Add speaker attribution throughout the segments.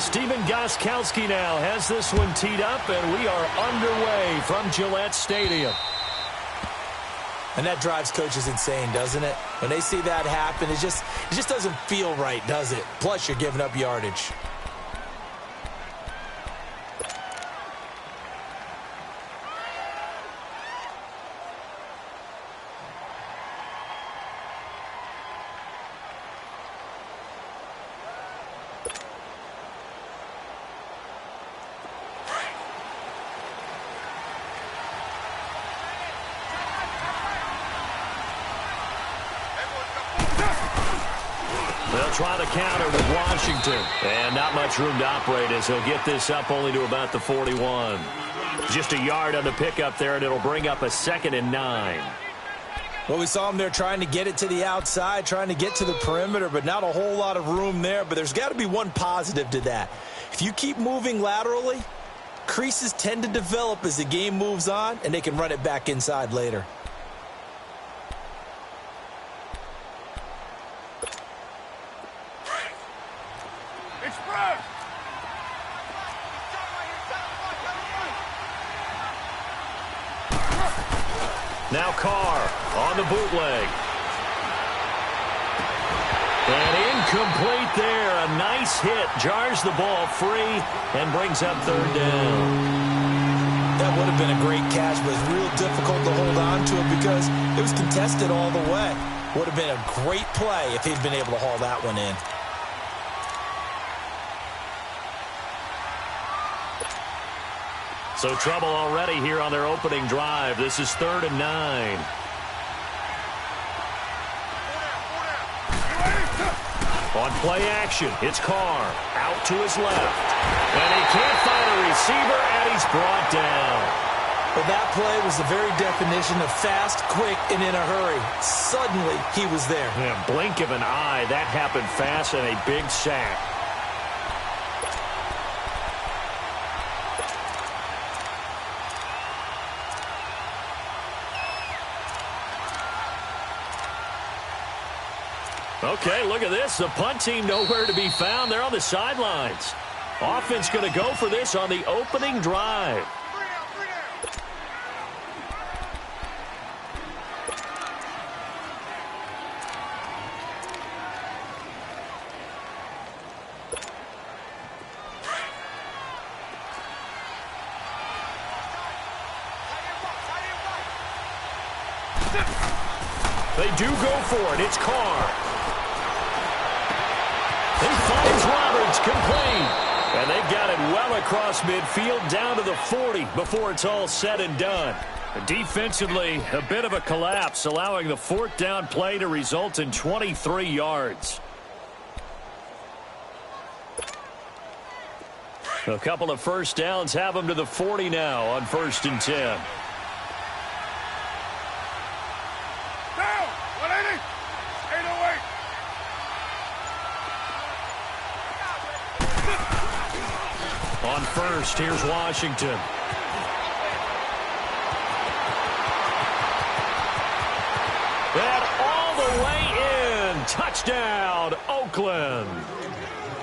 Speaker 1: Steven Gostkowski now has this one teed up, and we are underway from Gillette Stadium.
Speaker 2: And that drives coaches insane, doesn't it? When they see that happen, it just doesn't feel right, does it? Plus, you're giving up yardage.
Speaker 1: They'll try to counter with Washington. And not much room to operate as he'll get this up only to about the 41. Just a yard on the pickup there, and it'll bring up a 2nd and 9.
Speaker 2: Well, we saw him there trying to get it to the outside, trying to get to the perimeter, but not a whole lot of room there. But there's got to be one positive to that. If you keep moving laterally, creases tend to develop as the game moves on, and they can run it back inside later.
Speaker 1: Now Carr on the bootleg. And incomplete there. A nice hit. Jars the ball free and brings up 3rd down.
Speaker 2: That would have been a great catch, but it's real difficult to hold on to it because it was contested all the way. Would have been a great play if he'd been able to haul that one in.
Speaker 1: So trouble already here on their opening drive. This is 3rd and 9. On play action, it's Carr out to his left. And he can't find a receiver, and he's brought down.
Speaker 2: Well, that play was the very definition of fast, quick, and in a hurry. Suddenly, he was there.
Speaker 1: Yeah, blink of an eye. That happened fast and a big sack. Okay, look at this. The punt team nowhere to be found. They're on the sidelines. Offense going to go for this on the opening drive. They do go for it. It's Carr. He finds Roberts complete. And they've got it well across midfield down to the 40 before it's all said and done. Defensively, a bit of a collapse, allowing the 4th down play to result in 23 yards. A couple of first downs have them to the 40 now on 1st and 10. On first, here's Washington. And all the way in. Touchdown, Oakland.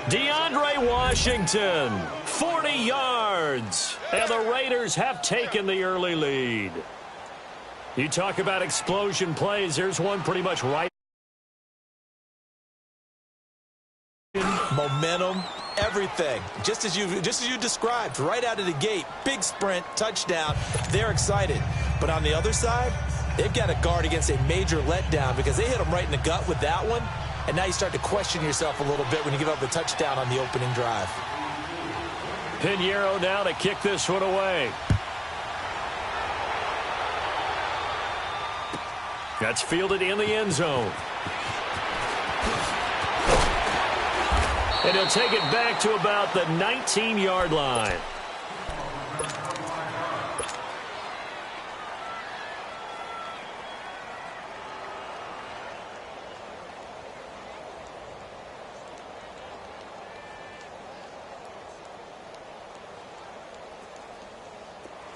Speaker 1: DeAndre Washington, 40 yards. And the Raiders have taken the early lead. You talk about explosion plays. Here's one pretty much right.
Speaker 2: Momentum. Everything, just as you described, right out of the gate. Big sprint, touchdown. They're excited. But on the other side, they've got to guard against a major letdown because they hit them right in the gut with that one. And now you start to question yourself a little bit when you give up a touchdown on the opening drive.
Speaker 1: Pinheiro now to kick this one away. That's fielded in the end zone. And he'll take it back to about the 19-yard line.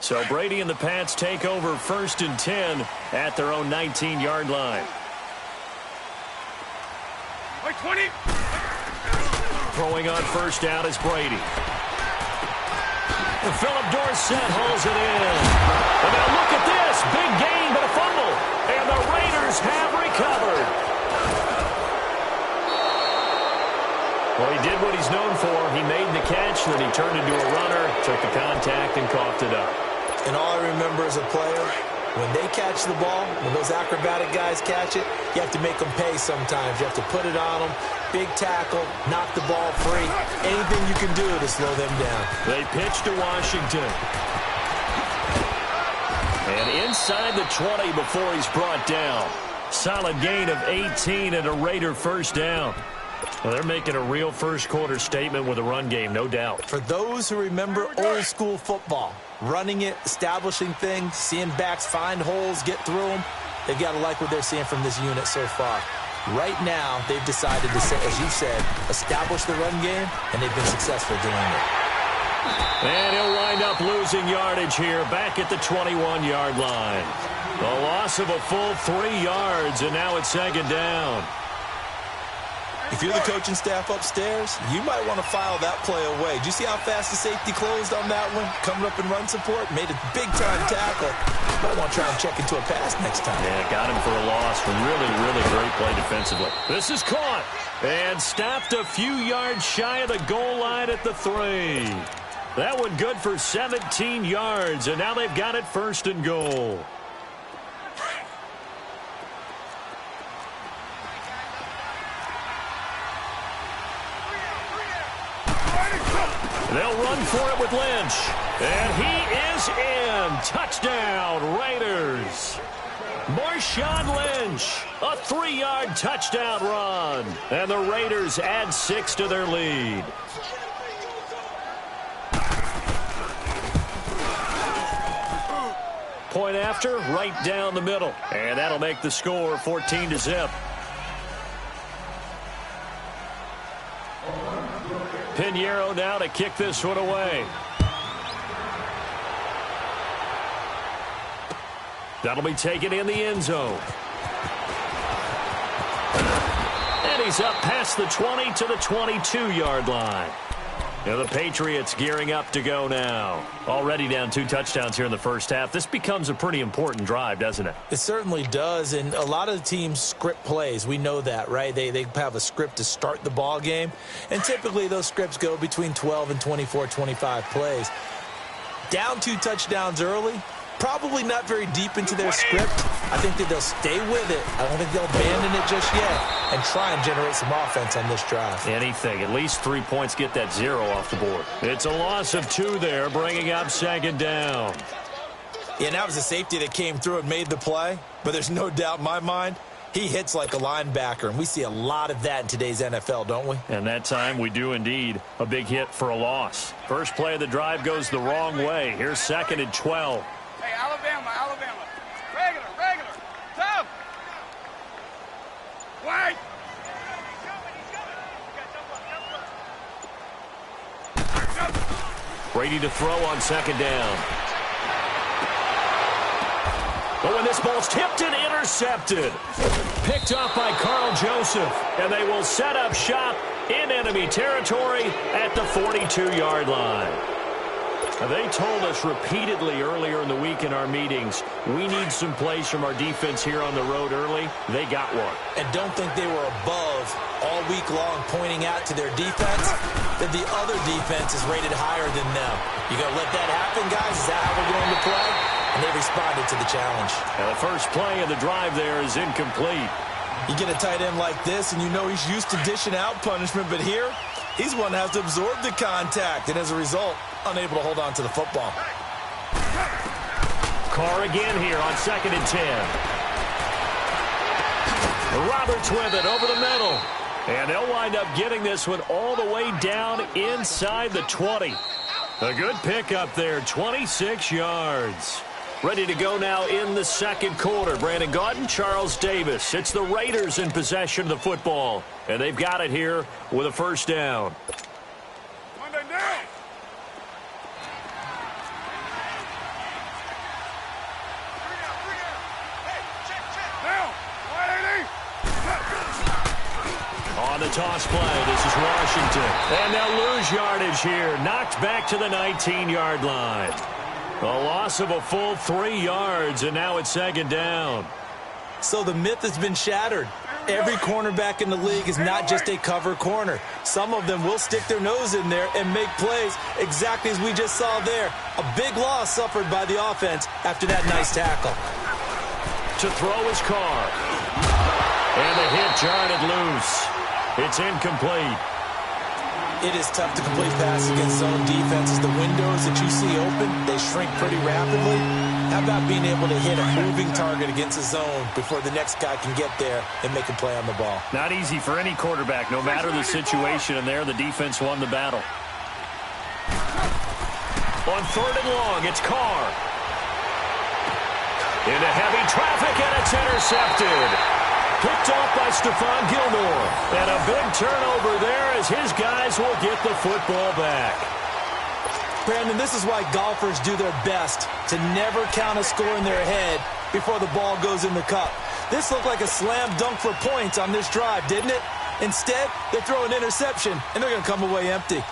Speaker 1: So Brady and the Pats take over 1st and 10 at their own 19-yard line.
Speaker 3: 20.
Speaker 1: Throwing on first down is Brady. And Philip Dorsett hauls it in. And now look at this. Big gain, but a fumble. And the Raiders have recovered. Well, he did what he's known for. He made the catch, then he turned into a runner, took the contact, and coughed it up.
Speaker 2: And all I remember as a player, when they catch the ball, when those acrobatic guys catch it, you have to make them pay sometimes. You have to put it on them, big tackle, knock the ball free. Anything you can do to slow them down.
Speaker 1: They pitch to Washington. And inside the 20 before he's brought down. Solid gain of 18 and a Raider first down. Well, they're making a real first-quarter statement with a run game, no doubt.
Speaker 2: For those who remember old-school football, running it, establishing things, seeing backs find holes, get through them, they've got to like what they're seeing from this unit so far. Right now, they've decided to, as you said, establish the run game, and they've been successful doing it.
Speaker 1: And he'll wind up losing yardage here, back at the 21-yard line. A loss of a full 3 yards, and now it's second down.
Speaker 2: If you're the coaching staff upstairs, you might want to file that play away. Do you see how fast the safety closed on that one? Coming up in run support, made a big-time tackle. Might want to try and check into a pass next time.
Speaker 1: Yeah, got him for a loss. Really, really great play defensively. This is caught and stopped a few yards shy of the goal line at the 3. That one good for 17 yards, and now they've got it first and goal. They'll run for it with Lynch. And he is in. Touchdown, Raiders. Marshawn Lynch, a 3-yard touchdown run. And the Raiders add 6 to their lead. Point after, right down the middle. And that'll make the score 14-0. Pinheiro now to kick this one away. That'll be taken in the end zone. And he's up past the 20 to the 22-yard line. Now the Patriots gearing up to go now. Already down 2 touchdowns here in the first half. This becomes a pretty important drive, doesn't it?
Speaker 2: It certainly does, and a lot of the teams script plays. We know that, right? They have a script to start the ball game, and typically those scripts go between 12 and 24, 25 plays. Down 2 touchdowns early, probably not very deep into their script. I think that they'll stay with it. I don't think they'll abandon it just yet and try and generate some offense on this drive.
Speaker 1: Anything. At least 3 points, get that 0 off the board. It's a loss of 2 there, bringing up second down.
Speaker 2: Yeah, and that was a safety that came through and made the play, but there's no doubt in my mind he hits like a linebacker, and we see a lot of that in today's NFL, don't we?
Speaker 1: And that time we do indeed. A big hit for a loss. First play of the drive goes the wrong way. Here's second and 12.
Speaker 3: Hey, Alabama. Regular. Tough. White.
Speaker 1: Brady to throw on second down. But when this ball's tipped and intercepted. Picked off by Carl Joseph. And they will set up shop in enemy territory at the 42-yard line. They told us repeatedly earlier in the week in our meetings, we need some plays from our defense here on the road early. They got one.
Speaker 2: And don't think they were above all week long pointing out to their defense that the other defense is rated higher than them. You going to let that happen, guys? Is that how we're going to play? And they responded to the challenge.
Speaker 1: And the first play of the drive there is incomplete.
Speaker 2: You get a tight end like this, and you know he's used to dishing out punishment, but here, he's one that has to absorb the contact, and as a result, unable to hold on to the football.
Speaker 1: Carr again here on second and 10. Roberts with it over the middle. And they'll wind up getting this one all the way down inside the 20. A good pickup there, 26 yards. Ready to go now in the second quarter. Brandon Gaudin, Charles Davis. It's the Raiders in possession of the football. And they've got it here with a first down. On the toss play. This is Washington. And they'll lose yardage here. Knocked back to the 19-yard line. A loss of a full 3 yards, and now it's second down.
Speaker 2: So the myth has been shattered. Every cornerback in the league is not just a cover corner. Some of them will stick their nose in there and make plays exactly as we just saw there. A big loss suffered by the offense after that nice tackle.
Speaker 1: To throw his Carr. And the hit jarred loose. It's incomplete.
Speaker 2: It is tough to complete passes against zone defenses. The windows that you see open, they shrink pretty rapidly. How about being able to hit a moving target against a zone before the next guy can get there and make a play on the ball?
Speaker 1: Not easy for any quarterback, no matter the situation, and there the defense won the battle. On 3rd and long, it's Carr. Into heavy traffic, and it's intercepted. Picked off by Stephon Gilmore. And a big turnover there as his guys will get the football back.
Speaker 2: Brandon, this is why golfers do their best to never count a score in their head before the ball goes in the cup. This looked like a slam dunk for points on this drive, didn't it? Instead, they throw an interception, and they're going to come away empty.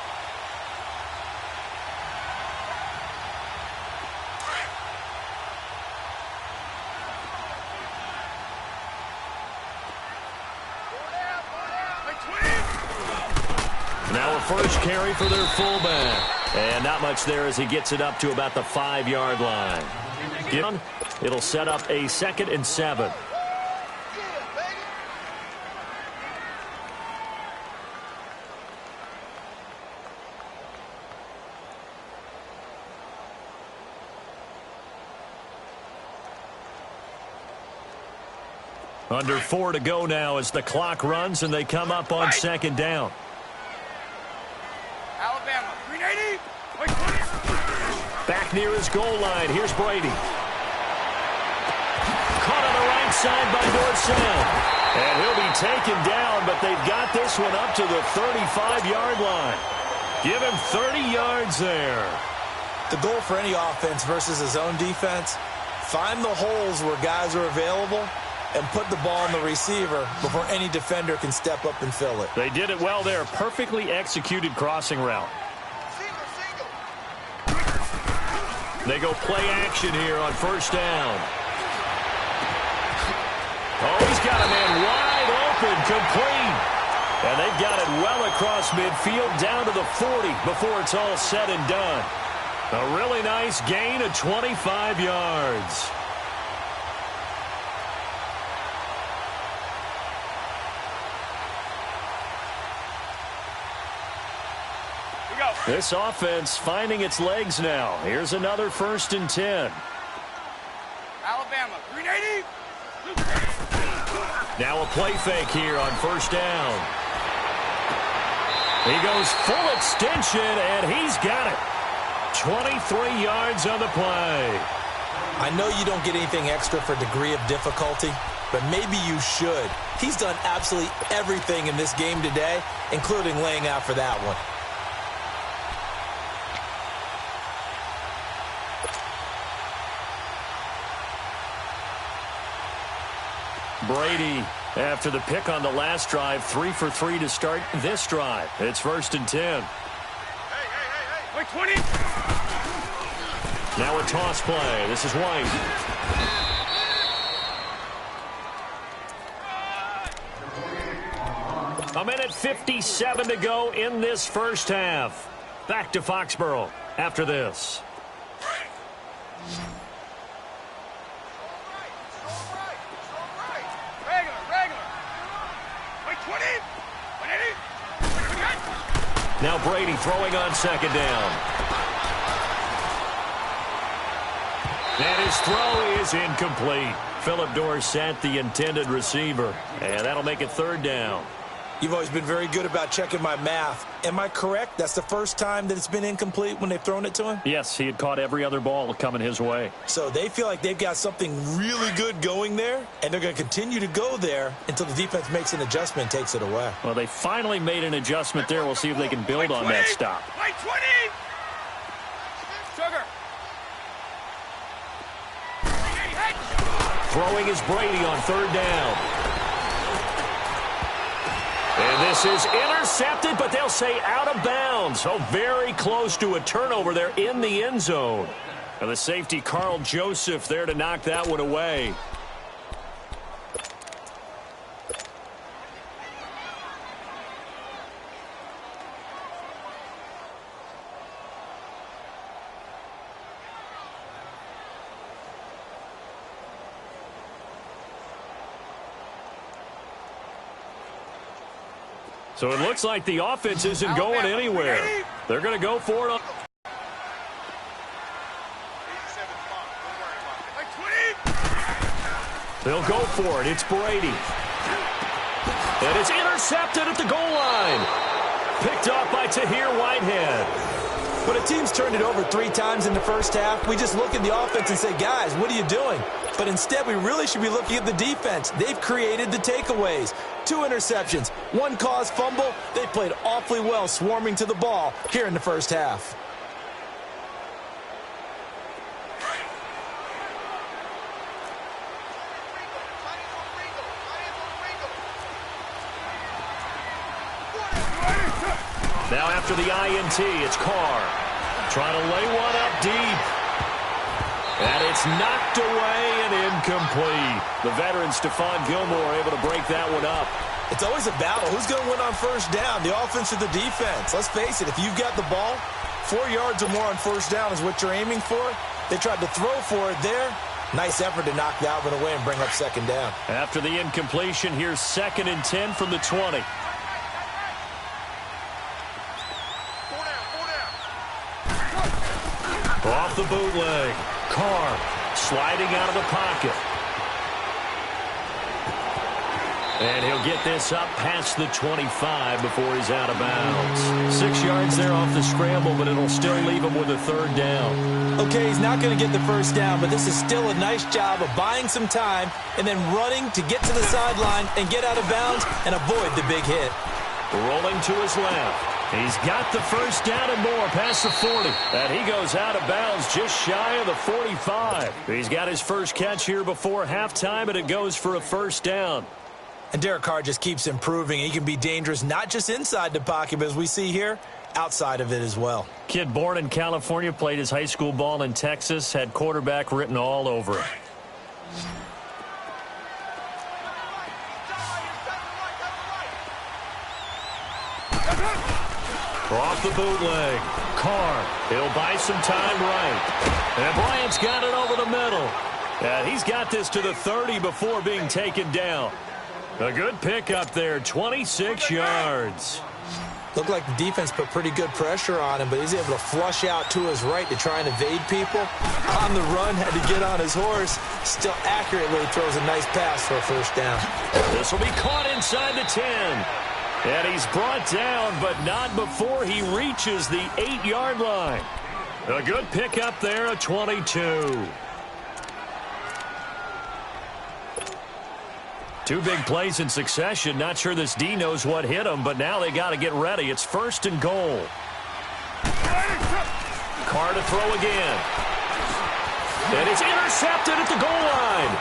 Speaker 1: Now a first carry for their fullback. And not much there as he gets it up to about the 5-yard line. It'll set up a 2nd and 7. Under 4 to go now as the clock runs and they come up on 2nd down.
Speaker 3: Alabama, 380.
Speaker 1: Back near his goal line. Here's Brady. Caught on the right side by Dorsett. And he'll be taken down, but they've got this one up to the 35-yard line. Give him 30 yards there.
Speaker 2: The goal for any offense versus a zone defense, find the holes where guys are available and put the ball on the receiver before any defender can step up and fill it.
Speaker 1: They did it well there. Perfectly executed crossing route. They go play action here on 1st down. Oh, he's got a man wide open, complete. And they've got it well across midfield down to the 40 before it's all said and done. A really nice gain of 25 yards. This offense finding its legs now. Here's another 1st and 10.
Speaker 3: Alabama, 380.
Speaker 1: Now a play fake here on 1st down. He goes full extension, and he's got it. 23 yards on the play.
Speaker 2: I know you don't get anything extra for degree of difficulty, but maybe you should. He's done absolutely everything in this game today, including laying out for that one.
Speaker 1: Brady, after the pick on the last drive, 3 for 3 to start this drive. It's 1st and 10.
Speaker 3: Wait, 20.
Speaker 1: Now a toss play. This is White. A minute 57 to go in this 1st half. Back to Foxborough after this. Now Brady throwing on 2nd down. And his throw is incomplete. Philip Dorsett, the intended receiver. And that'll make it 3rd down.
Speaker 2: You've always been very good about checking my math. Am I correct? That's the first time that it's been incomplete when they've thrown it to him?
Speaker 1: Yes, he had caught every other ball coming his way.
Speaker 2: So they feel like they've got something really good going there, and they're going to continue to go there until the defense makes an adjustment and takes it away.
Speaker 1: Well, they finally made an adjustment there. We'll see if they can build on that stop.
Speaker 3: Wait, 20. Sugar.
Speaker 1: Throwing is Brady on 3rd down. And this is intercepted, but they'll say out of bounds. So very close to a turnover there in the end zone. And the safety, Carl Joseph, there to knock that one away. So it looks like the offense isn't going anywhere. They're going to go for it. They'll go for it. It's Brady. And it's intercepted at the goal line. Picked off by Tahir Whitehead.
Speaker 2: When a team's turned it over 3 times in the first half, we just look at the offense and say, guys, what are you doing? But instead, we really should be looking at the defense. They've created the takeaways. 2 interceptions, 1 caused fumble. They played awfully well swarming to the ball here in the first half.
Speaker 1: Now after the INT, it's Carr. Trying to lay one up deep. And it's knocked away and incomplete. The veteran Stephon Gilmore able to break that one up.
Speaker 2: It's always a battle. Who's going to win on first down, the offense or the defense? Let's face it, if you've got the ball, 4 yards or more on first down is what you're aiming for. They tried to throw for it there. Nice effort to knock that one away and bring up second down.
Speaker 1: After the incompletion, here's 2nd and 10 from the 20. Off the bootleg. Carr sliding out of the pocket. And he'll get this up past the 25 before he's out of bounds. 6 yards there off the scramble, but it'll still leave him with a 3rd down.
Speaker 2: Okay, he's not going to get the first down, but this is still a nice job of buying some time and then running to get to the sideline and get out of bounds and avoid the big hit.
Speaker 1: Rolling to his left. He's got the first down and more past the 40. And he goes out of bounds just shy of the 45. He's got his first catch here before halftime, and it goes for a 1st down.
Speaker 2: And Derek Carr just keeps improving. He can be dangerous not just inside the pocket, but as we see here, outside of it as well.
Speaker 1: Kid born in California, played his high school ball in Texas, had quarterback written all over it. Off the bootleg. Carr, he'll buy some time right. And Bryant's got it over the middle. And he's got this to the 30 before being taken down. A good pick up there, 26 yards.
Speaker 2: Looked like the defense put pretty good pressure on him, but he's able to flush out to his right to try and evade people. On the run, had to get on his horse. Still accurately throws a nice pass for a 1st down.
Speaker 1: This will be caught inside the 10. And he's brought down, but not before he reaches the 8-yard line. A good pickup there, a 22. 2 big plays in succession. Not sure this D knows what hit him, but now they got to get ready. It's 1st and goal. Carr to throw again. And it's intercepted at the goal line.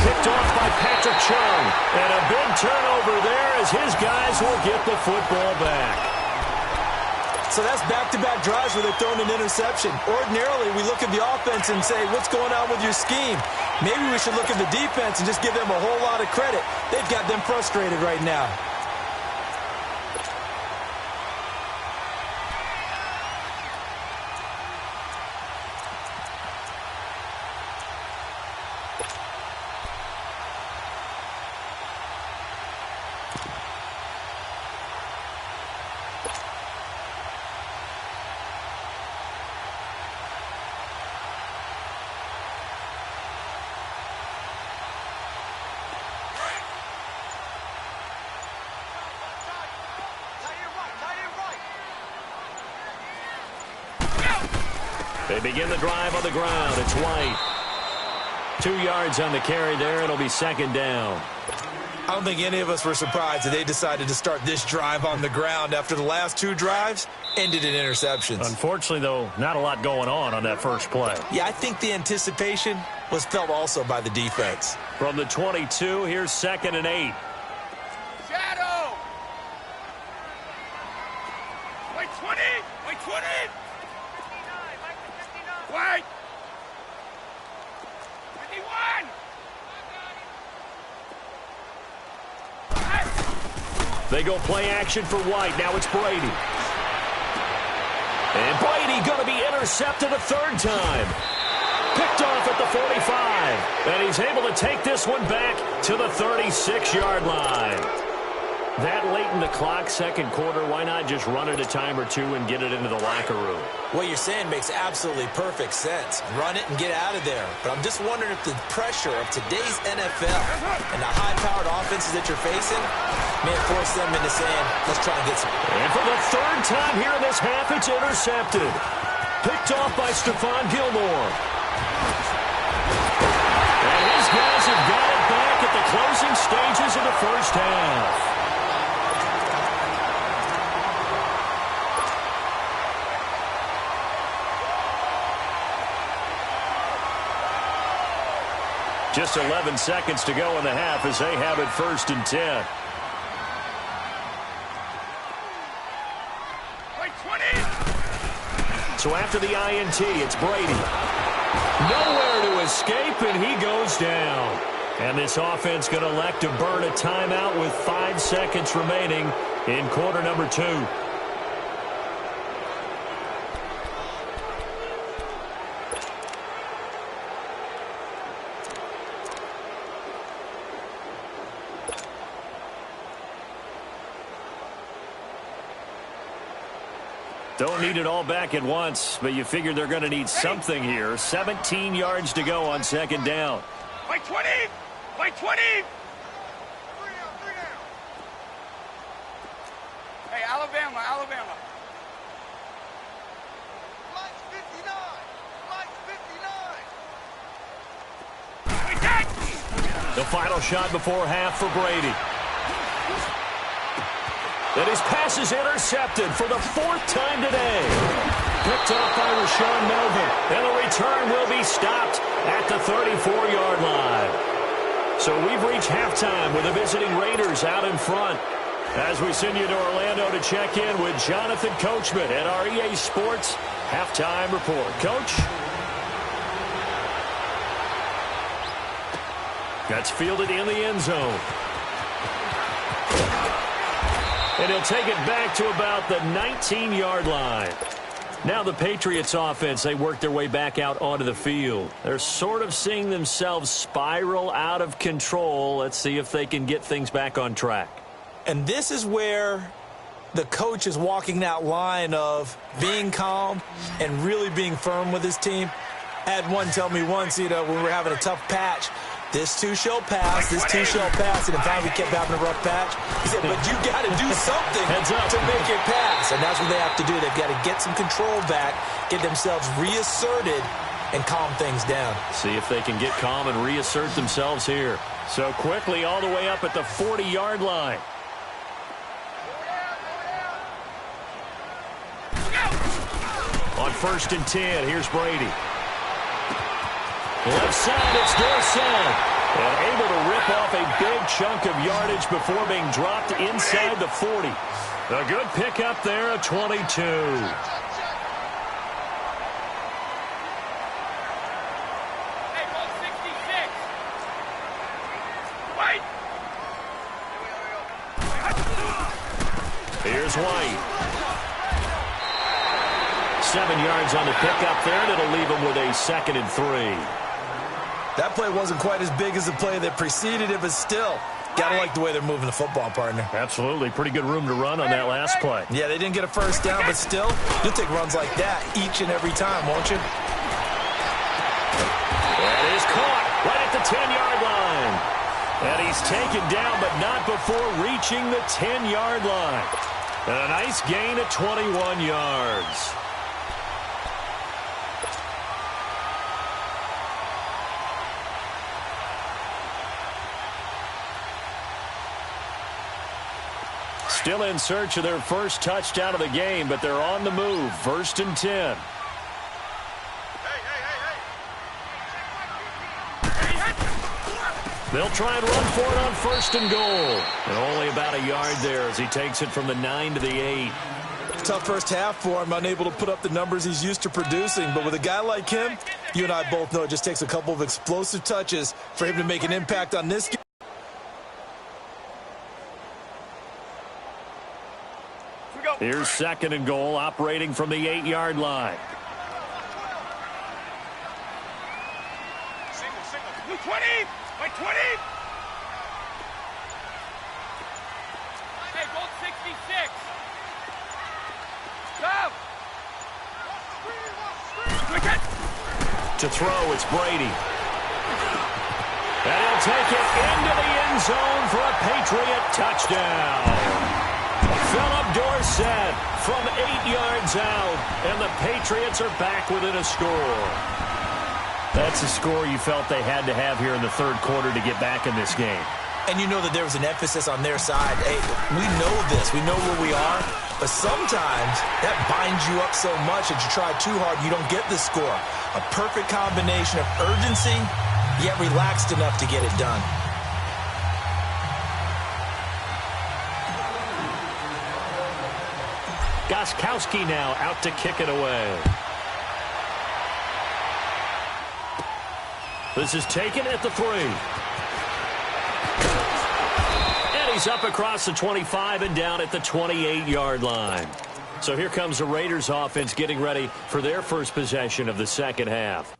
Speaker 1: Picked off by Patrick Chung. And a big turnover there as his guys will get the football back.
Speaker 2: So that's back-to-back drives where they've thrown an interception. Ordinarily, we look at the offense and say, what's going on with your scheme? Maybe we should look at the defense and just give them a whole lot of credit. They've got them frustrated right now.
Speaker 1: They begin the drive on the ground. It's White. 2 yards on the carry there. It'll be 2nd down.
Speaker 2: I don't think any of us were surprised that they decided to start this drive on the ground after the last 2 drives ended in interceptions.
Speaker 1: Unfortunately, though, not a lot going on that first play.
Speaker 2: Yeah, I think the anticipation was felt also by the defense.
Speaker 1: From the 22, here's 2nd and 8.
Speaker 3: Shadow! Wait, 20! Wait, 20! Wait! 51!
Speaker 1: They go play action for White. Now it's Brady. And Brady going to be intercepted a third time. Picked off at the 45. And he's able to take this one back to the 36-yard line. That late in the clock, second quarter, why not just run it a time or two and get it into the locker room?
Speaker 2: What you're saying makes absolutely perfect sense. Run it and get out of there. But I'm just wondering if the pressure of today's NFL and the high-powered offenses that you're facing may force them into saying, let's try and get some.
Speaker 1: And for the third time here in this half, it's intercepted. Picked off by Stephon Gilmore. And his guys have got it back at the closing stages of the first half. Just 11 seconds to go in the half as they have it 1st and 10.
Speaker 3: Wait, 20!
Speaker 1: So after the INT, it's Brady. Nowhere to escape, and he goes down. And this offense going to elect to burn a timeout with 5 seconds remaining in quarter number 2. Don't need it all back at once, but you figure they're going to need something here. 17 yards to go on second down.
Speaker 3: Wait, 20! Wait, 20! Hey, Alabama, Alabama. Lights 59! Lights 59! Wait, that!
Speaker 1: The final shot before half for Brady. And his pass is intercepted for the 4th time today. Picked off by Rashawn Melvin. And the return will be stopped at the 34-yard line. So we've reached halftime with the visiting Raiders out in front. As we send you to Orlando to check in with Jonathan Coachman at our EA Sports Halftime Report. Coach? That's fielded in the end zone. And he'll take it back to about the 19-yard line. Now the Patriots offense, they work their way back out onto the field. They're sort of seeing themselves spiral out of control. Let's see if they can get things back on track.
Speaker 2: And this is where the coach is walking that line of being calm and really being firm with his team. I had one tell me once, when we were having a tough patch, this too shall pass, this too shall pass, and in fact we kept having a rough patch. He said, but you got to do something to make it pass, and that's what they have to do. They've got to get some control back, get themselves reasserted, and calm things down.
Speaker 1: See if they can get calm and reassert themselves here. So quickly all the way up at the 40-yard line. On 1st and 10, here's Brady. Left side, it's Dorsett. And able to rip off a big chunk of yardage before being dropped inside the 40. A good pickup there, a 22.
Speaker 3: Hey, ball 66! Wait!
Speaker 1: Here's White. 7 yards on the pickup there, and it'll leave him with a 2nd and 3.
Speaker 2: That play wasn't quite as big as the play that preceded it, but still, got to like the way they're moving the football, partner.
Speaker 1: Absolutely. Pretty good room to run on that last play.
Speaker 2: Yeah, they didn't get a first down, but still, you'll take runs like that each and every time, won't you?
Speaker 1: That is caught right at the 10-yard line. And he's taken down, but not before reaching the 10-yard line. And a nice gain of 21 yards. Still in search of their first touchdown of the game, but they're on the move. 1st and 10. They'll try and run for it on 1st and goal. And only about a yard there as he takes it from the 9 to the 8.
Speaker 2: tough first half for him, unable to put up the numbers he's used to producing. But with a guy like him, you and I both know it just takes a couple of explosive touches for him to make an impact on this game.
Speaker 1: Here's 2nd and goal, operating from the 8-yard line.
Speaker 3: Single. 20! By 20! Hey, goal 66! Go!
Speaker 1: To throw, it's Brady. And he'll take it into the end zone for a Patriot touchdown. Philip Dorsett from 8 yards out, and the Patriots are back within a score. That's a score you felt they had to have here in the third quarter to get back in this game.
Speaker 2: And you know that there was an emphasis on their side. Hey, we know this. We know where we are. But sometimes that binds you up so much that you try too hard, you don't get the score. A perfect combination of urgency, yet relaxed enough to get it done.
Speaker 1: Gostkowski now out to kick it away. This is taken at the 3. And he's up across the 25 and down at the 28-yard line. So here comes the Raiders offense getting ready for their first possession of the second half.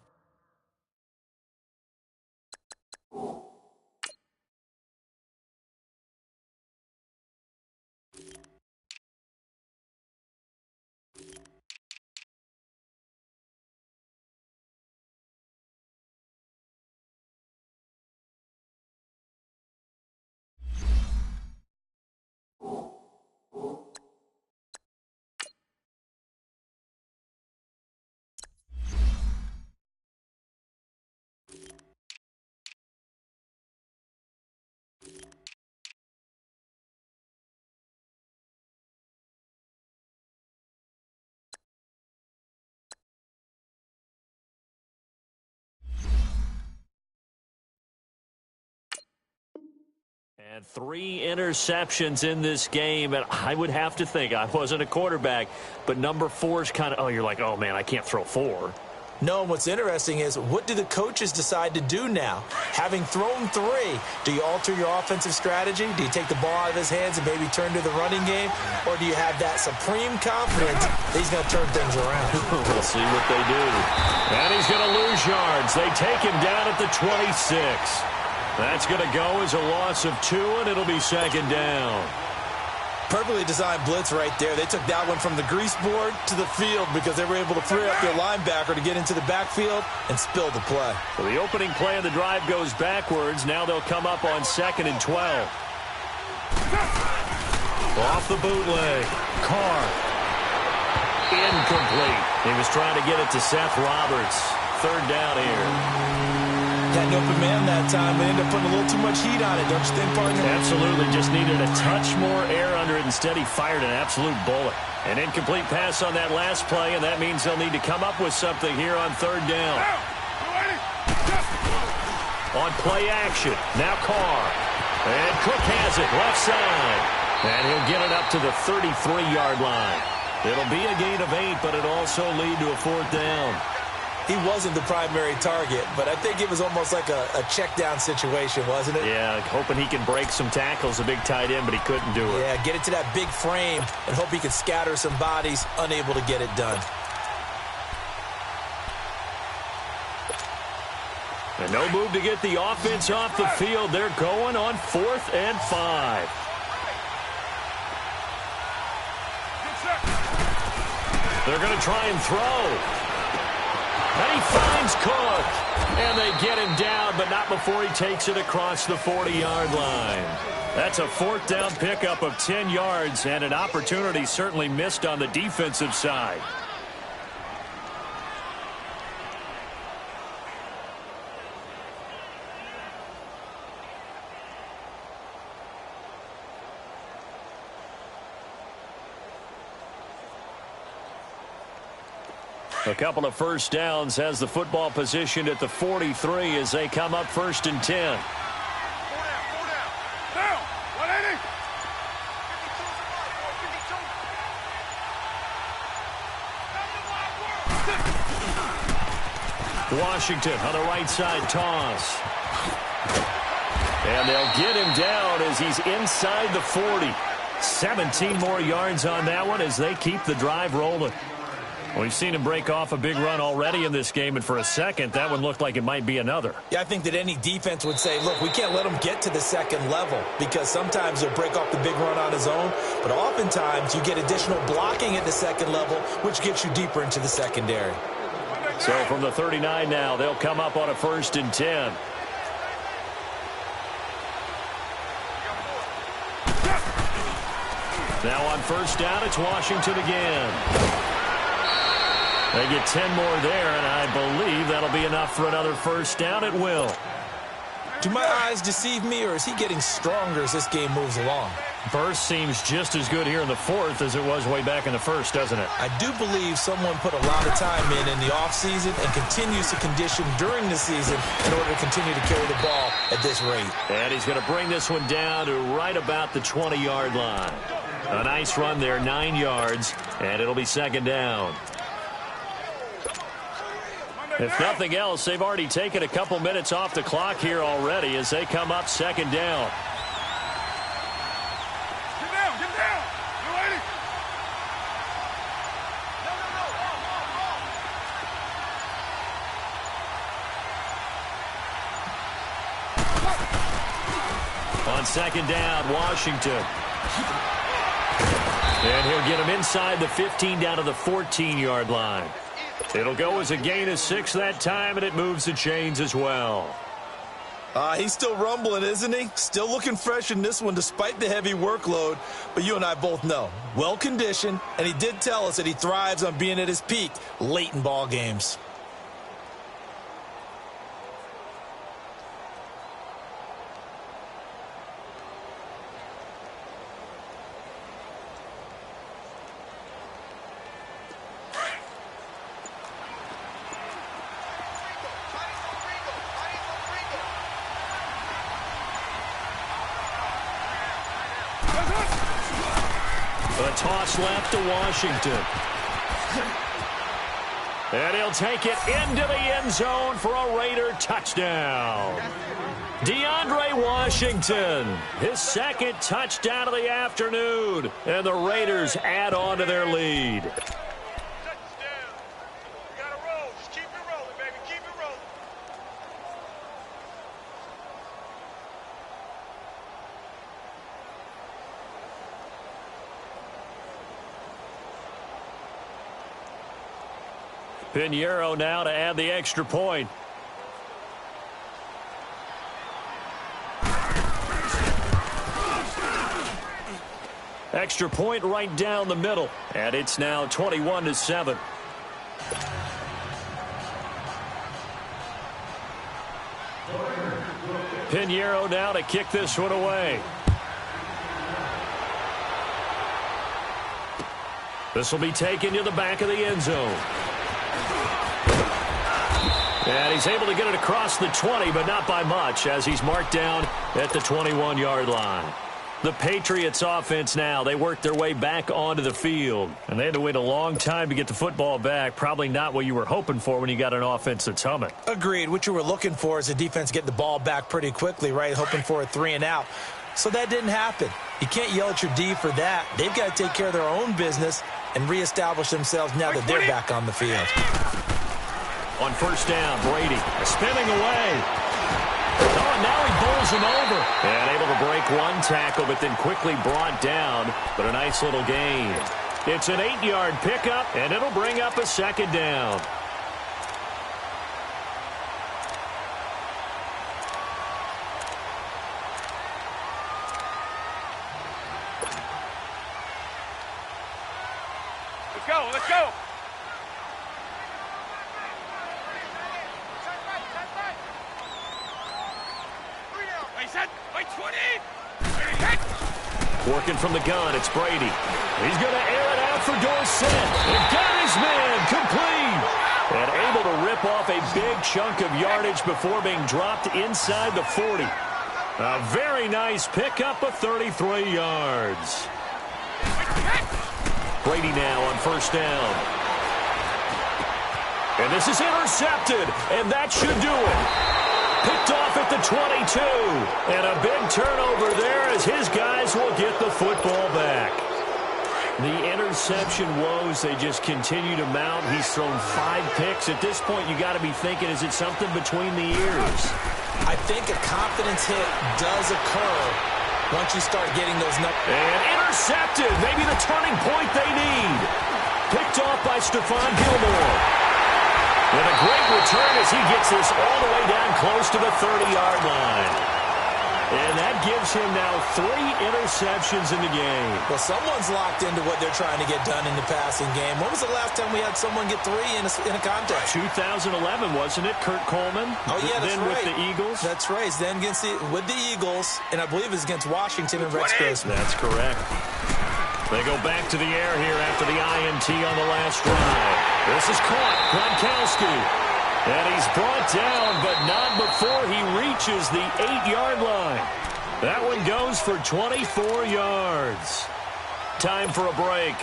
Speaker 1: And 3 interceptions in this game, and I would have to think, I wasn't a quarterback, but number 4 is kind of, oh, you're like, oh, man, I can't throw 4.
Speaker 2: No, what's interesting is, what do the coaches decide to do now? Having thrown 3, do you alter your offensive strategy? Do you take the ball out of his hands and maybe turn to the running game? Or do you have that supreme confidence that he's going to turn things around?
Speaker 1: We'll see what they do. And he's going to lose yards. They take him down at the 26. That's going to go as a loss of 2, and it'll be 2nd down.
Speaker 2: Perfectly designed blitz right there. They took that one from the grease board to the field because they were able to free up their linebacker to get into the backfield and spill the play.
Speaker 1: So the opening play of the drive goes backwards. Now they'll come up on 2nd and 12. Off the bootleg. Carr. Incomplete. He was trying to get it to Seth Roberts. 3rd down here.
Speaker 2: Had an open man that time. They ended up putting a little too much heat on it, don't you think, partner?
Speaker 1: Absolutely. Just needed a touch more air under it. Instead, he fired an absolute bullet. An incomplete pass on that last play, and that means they'll need to come up with something here on 3rd down. On play action. Now Carr. And Cook has it left side. And he'll get it up to the 33-yard line. It'll be a gain of 8, but it'll also lead to a 4th down.
Speaker 2: He wasn't the primary target, but I think it was almost like a check-down situation, wasn't it?
Speaker 1: Yeah, hoping he can break some tackles, a big tight end, but he couldn't do it.
Speaker 2: Yeah, get it to that big frame and hope he could scatter some bodies, unable to get it done.
Speaker 1: And no move to get the offense off the field. They're going on 4th and 5. They're going to try and throw. And he finds Cook. And they get him down, but not before he takes it across the 40-yard line. That's a 4th down pickup of 10 yards, and an opportunity certainly missed on the defensive side. A couple of first downs has the football positioned at the 43 as they come up 1st and 10.
Speaker 3: Down. 180.
Speaker 1: Washington on the right side toss. And they'll get him down as he's inside the 40. 17 more yards on that one as they keep the drive rolling. We've seen him break off a big run already in this game, and for a second, that one looked like it might be another.
Speaker 2: Yeah, I think that any defense would say, look, we can't let him get to the second level because sometimes he'll break off the big run on his own, but oftentimes you get additional blocking at the second level, which gets you deeper into the secondary.
Speaker 1: So from the 39 now, they'll come up on a 1st and 10. Now on 1st down, it's Washington again. They get 10 more there, and I believe that'll be enough for another 1st down. It will.
Speaker 2: Do my eyes deceive me, or is he getting stronger as this game moves along?
Speaker 1: Burst seems just as good here in the 4th as it was way back in the 1st, doesn't it?
Speaker 2: I do believe someone put a lot of time in the offseason and continues to condition during the season in order to continue to carry the ball at this rate.
Speaker 1: And he's going to bring this one down to right about the 20-yard line. A nice run there, 9 yards, and it'll be 2nd down. If nothing else, they've already taken a couple minutes off the clock here already as they come up 2nd down.
Speaker 3: Get down, get down. You ready?
Speaker 1: On 2nd down, Washington. And he'll get him inside the 15 down to the 14-yard line. It'll go as a gain of 6 that time, and it moves the chains as well.
Speaker 2: He's still rumbling, isn't he? Still looking fresh in this one despite the heavy workload. But you and I both know, well-conditioned, and he did tell us that he thrives on being at his peak late in ball games.
Speaker 1: A toss left to Washington. And he'll take it into the end zone for a Raider touchdown. DeAndre Washington, his 2nd touchdown of the afternoon. And the Raiders add on to their lead. Pinheiro now to add the extra point. Extra point right down the middle. And it's now 21-7. Pinheiro now to kick this one away. This will be taken to the back of the end zone. And he's able to get it across the 20, but not by much, as he's marked down at the 21-yard line. The Patriots offense now, they worked their way back onto the field. And they had to wait a long time to get the football back. Probably not what you were hoping for when you got an offense that's humming.
Speaker 2: Agreed. What you were looking for is the defense get the ball back pretty quickly, right? Hoping for a 3 and out. So that didn't happen. You can't yell at your D for that. They've got to take care of their own business and reestablish themselves now that they're back on the field.
Speaker 1: On 1st down, Brady spinning away. Oh, and now he bowls him over. And able to break one tackle, but then quickly brought down. But a nice little gain. It's an 8-yard pickup, and it'll bring up a 2nd down.
Speaker 3: Let's go, let's go.
Speaker 1: Working from the gun, it's Brady. He's going to air it out for Dorsett. And got his man complete. And able to rip off a big chunk of yardage before being dropped inside the 40. A very nice pickup of 33 yards. Brady now on 1st down. And this is intercepted, and that should do it. Picked off at the 22. And a big turnover there as his guys will get the football back. The interception woes, they just continue to mount. He's thrown 5 picks. At this point, you got to be thinking, is it something between the ears?
Speaker 2: I think a confidence hit does occur once you start getting those numbers.
Speaker 1: And intercepted. Maybe the turning point they need. Picked off by Stephon Gilmore. With a great return as he gets this all the way down close to the 30-yard line. And that gives him now 3 interceptions in the game.
Speaker 2: Well, someone's locked into what they're trying to get done in the passing game. When was the last time we had someone get 3 in a contest?
Speaker 1: 2011, wasn't it? Kurt Coleman.
Speaker 2: Oh, yeah, that's
Speaker 1: then
Speaker 2: right.
Speaker 1: With the Eagles.
Speaker 2: That's right. Then with the Eagles, and I believe it's against Washington and Rex Grossman.
Speaker 1: That's correct. They go back to the air here after the INT on the last drive. This is caught. Gronkowski. And he's brought down, but not before he reaches the 8-yard line. That one goes for 24 yards. Time for a break.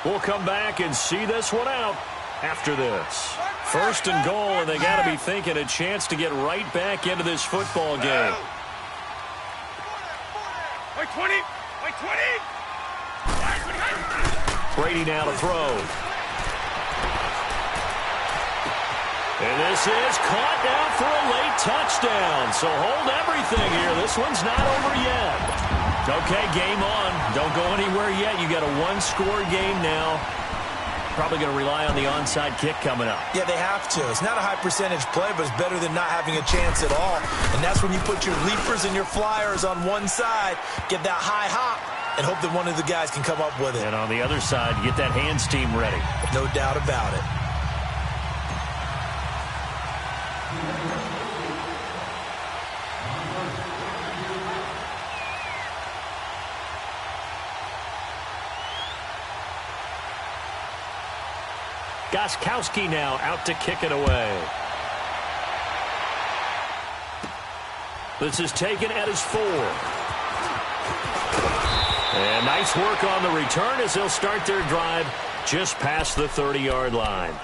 Speaker 1: We'll come back and see this one out after this. 1st and goal, and they got to be thinking a chance to get right back into this football game.
Speaker 3: Wait, 20. Wait, 20.
Speaker 1: Brady now to throw. And this is caught down for a late touchdown. So hold everything here. This one's not over yet. Okay, game on. Don't go anywhere yet. You got a 1-score game now. Probably going to rely on the onside kick coming up.
Speaker 2: Yeah, they have to. It's not a high percentage play, but it's better than not having a chance at all. And that's when you put your leapers and your flyers on one side, get that high hop, and hope that one of the guys can come up with it.
Speaker 1: And on the other side, get that hands team ready.
Speaker 2: No doubt about it.
Speaker 1: Gostkowski now out to kick it away. This is taken at his 4. And nice work on the return as they'll start their drive just past the 30-yard line.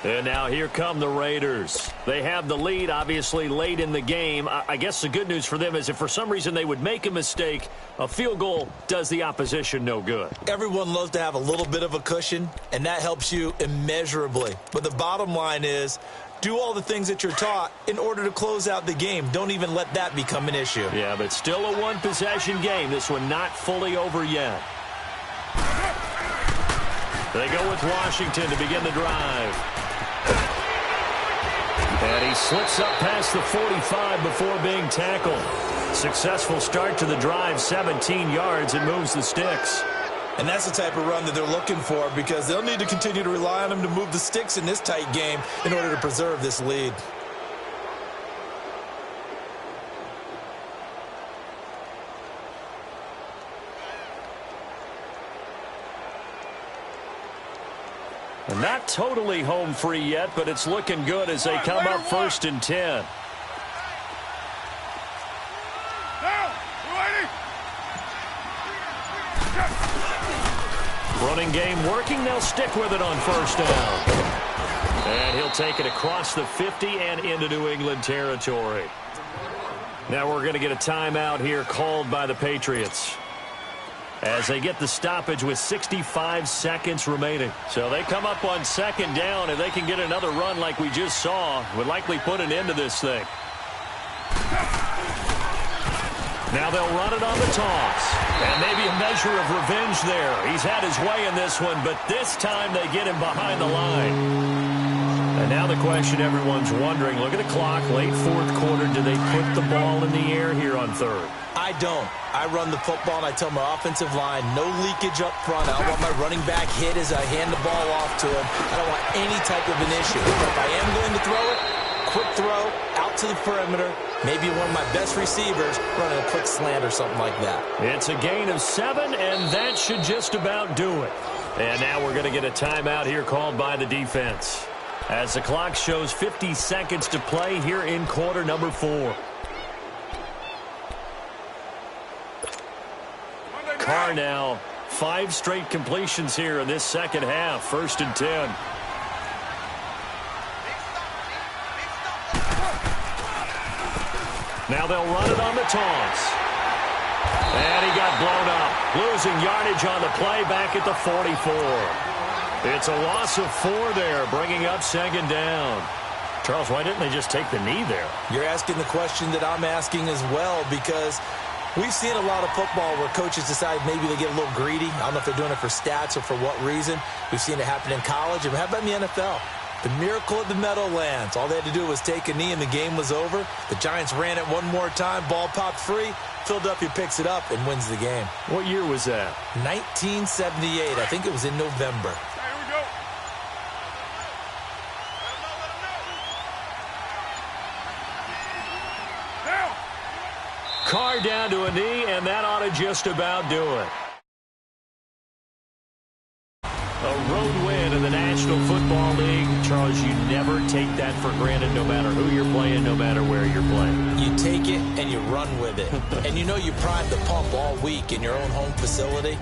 Speaker 1: And now here come the Raiders. They have the lead, obviously, late in the game. I guess the good news for them is if for some reason they would make a mistake, a field goal does the opposition no good.
Speaker 2: Everyone loves to have a little bit of a cushion, and that helps you immeasurably. But the bottom line is, do all the things that you're taught in order to close out the game. Don't even let that become an issue.
Speaker 1: Yeah, but still a one-possession game. This one not fully over yet. They go with Washington to begin the drive. And he slips up past the 45 before being tackled. Successful start to the drive, 17 yards, and moves the sticks.
Speaker 2: And that's the type of run that they're looking for because they'll need to continue to rely on him to move the sticks in this tight game in order to preserve this lead.
Speaker 1: And not totally home free yet, but it's looking good as they come up 1st and 10. Running game working. They'll stick with it on 1st down. And he'll take it across the 50 and into New England territory. Now we're going to get a timeout here called by the Patriots as they get the stoppage with 65 seconds remaining. So they come up on 2nd down, and they can get another run like we just saw. Would likely put an end to this thing. Now they'll run it on the toss. And maybe a measure of revenge there. He's had his way in this one, but this time they get him behind the line. And now the question everyone's wondering, look at the clock, late 4th quarter, do they put the ball in the air here on 3rd?
Speaker 2: I don't. I run the football, and I tell my offensive line, no leakage up front. I don't want my running back hit as I hand the ball off to him. I don't want any type of an issue. But if I am going to throw it, quick throw, out to the perimeter, maybe one of my best receivers running a quick slant or something like that.
Speaker 1: It's a gain of 7, and that should just about do it. And now we're going to get a timeout here called by the defense as the clock shows 50 seconds to play here in quarter number 4. Carr now 5 straight completions here in this second half. 1st and 10. Now they'll run it on the taunts. And he got blown up. Losing yardage on the play back at the 44. It's a loss of 4 there, bringing up second down. Charles, why didn't they just take the knee there?
Speaker 2: You're asking the question that I'm asking as well, because we've seen a lot of football where coaches decide maybe they get a little greedy. I don't know if they're doing it for stats or for what reason. We've seen it happen in college. And how about in the NFL? The miracle of the Meadowlands. All they had to do was take a knee and the game was over. The Giants ran it one more time. Ball popped free. Philadelphia picks it up and wins the game.
Speaker 1: What year was that?
Speaker 2: 1978. I think it was in November.
Speaker 3: Here we go. Down.
Speaker 1: Carr down to a knee, and that ought to just about do it. A road win in the National Football League. Charles, you never take that for granted no matter who you're playing, no matter where you're playing.
Speaker 2: You take it and you run with it. And you know you primed the pump all week in your own home facility.